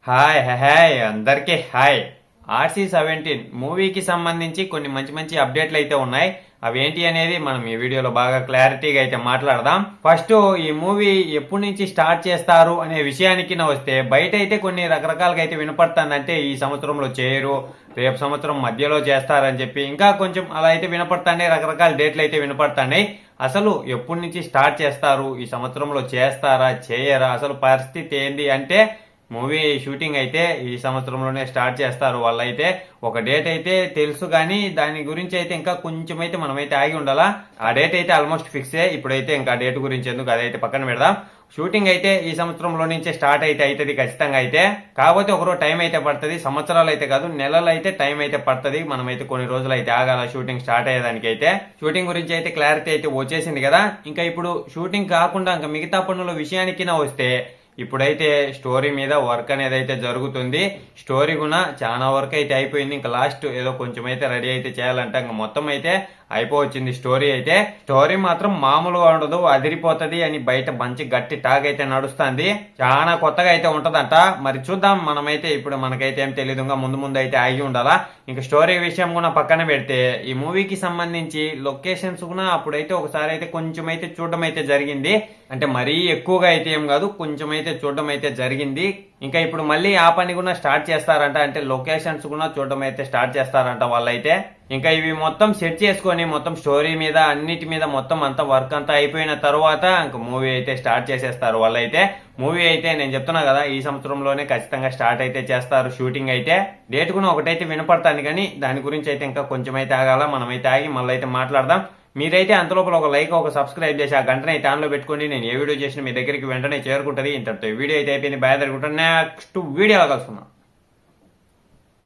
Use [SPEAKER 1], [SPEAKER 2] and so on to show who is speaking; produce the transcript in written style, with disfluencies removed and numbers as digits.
[SPEAKER 1] Hi అందరికీ hi. RC-17 మూవీకి సంబంధించి కొన్ని మంచి మంచి అప్డేట్లు అయితే ఉన్నాయి. అవేంటి అనేది మనం ఈ వీడియోలో బాగా క్లారిటీగా అయితే మాట్లాడదాం. ఫస్ట్ ఈ మూవీ ఎప్పటి నుంచి స్టార్ట్ చేస్తారు అనే విషయానికి వస్తే బయట అయితే కొన్ని రకరకాలుగా అయితే వినపడుతుంది. అంటే ఈ సంవత్సరంలో చేయరు, రేపు సంవత్సరం మధ్యలో చేస్తారని చెప్పి ఇంకా కొంచెం అలా అయితే వినపడుతున్నాయి. రకరకాల డేట్లు అయితే వినపడుతున్నాయి. అసలు ఎప్పటి నుంచి స్టార్ట్ చేస్తారు, ఈ సంవత్సరంలో చేస్తారా చేయరా, అసలు పరిస్థితి ఏంటి అంటే మూవీ షూటింగ్ అయితే ఈ సంవత్సరంలోనే స్టార్ట్ చేస్తారు. వాళ్ళైతే ఒక డేట్ అయితే తెలుసు, కానీ దాని గురించి అయితే ఇంకా కొంచెం అయితే మనమైతే ఆగి ఉండాలా. ఆ డేట్ అయితే ఆల్మోస్ట్ ఫిక్సే. ఇప్పుడైతే ఇంకా డేట్ గురించి ఎందుకు, అదైతే పక్కన పెడదాం. షూటింగ్ అయితే ఈ సంవత్సరంలో నుంచే స్టార్ట్ అయితే అవుతుంది ఖచ్చితంగా. అయితే కాకపోతే ఒకరోజు టైం అయితే పడుతుంది, సంవత్సరాలు అయితే కాదు, నెలలు అయితే టైం అయితే పడుతుంది. మనమైతే కొన్ని రోజులు అయితే ఆగాల షూటింగ్ స్టార్ట్ అయ్యేదానికి. అయితే షూటింగ్ గురించి అయితే క్లారిటీ అయితే వచ్చేసింది కదా. ఇంకా ఇప్పుడు షూటింగ్ కాకుండా ఇంకా మిగతా పనుల విషయానికి వస్తే ఇప్పుడైతే స్టోరీ మీద వర్క్ అనేది అయితే జరుగుతుంది. స్టోరీ కూడా చాలా వర్క్ అయితే అయిపోయింది. ఇంకా లాస్ట్ ఏదో కొంచెం అయితే రెడీ అయితే చేయాలంటే ఇంకా మొత్తం అయితే అయిపోవచ్చింది స్టోరీ అయితే. స్టోరీ మాత్రం మామూలుగా ఉండదు, అదిరిపోతుంది అని బయట మంచి గట్టి టాక్ అయితే నడుస్తుంది. చాలా కొత్తగా అయితే ఉంటదంట. మరి చూద్దాం. మనమైతే ఇప్పుడు మనకైతే ఏం తెలియదు, ఇంకా ముందు ముందు అయితే ఆగి ఉండాలా. ఇంకా స్టోరీ విషయం కూడా పక్కన పెడితే ఈ మూవీకి సంబంధించి లొకేషన్స్ కూడా అప్పుడైతే ఒకసారి అయితే కొంచెం అయితే చూడడం అయితే జరిగింది. అంటే మరీ ఎక్కువగా అయితే ఏం కాదు, కొంచెం అయితే చూడడం అయితే జరిగింది. ఇంకా ఇప్పుడు మళ్ళీ ఆ పని కూడా స్టార్ట్ చేస్తారంట. అంటే లొకేషన్స్ కూడా చూడడం అయితే స్టార్ట్ చేస్తారంట వాళ్ళైతే. ఇంకా ఇవి మొత్తం సెట్ చేసుకొని మొత్తం స్టోరీ మీద అన్నిటి మీద మొత్తం అంతా వర్క్ అంతా అయిపోయిన తర్వాత ఇంకా మూవీ అయితే స్టార్ట్ చేసేస్తారు వాళ్ళైతే. మూవీ అయితే నేను చెప్తున్నా కదా, ఈ సంవత్సరంలోనే ఖచ్చితంగా స్టార్ట్ అయితే చేస్తారు షూటింగ్ అయితే. డేట్ కూడా ఒకటైతే వినపడుతుంది, కానీ దాని గురించి అయితే ఇంకా కొంచెం అయితే ఆగాల. మనమైతే ఆగి మళ్ళీ అయితే మాట్లాడదాం. మీరైతే అంతలోపల ఒక లైక్, ఒక సబ్స్క్రైబ్ చేసి ఆ గంటనే అయితే ఆన్లో పెట్టుకోండి. నేను ఏ వీడియో చేసినా మీ దగ్గరికి వెంటనే చేరుకుంటుంది. ఇంతటితో వీడియో అయితే అయిపోయింది. బాయ్. నెక్స్ట్ వీడియోలో కలుసుకుందాం.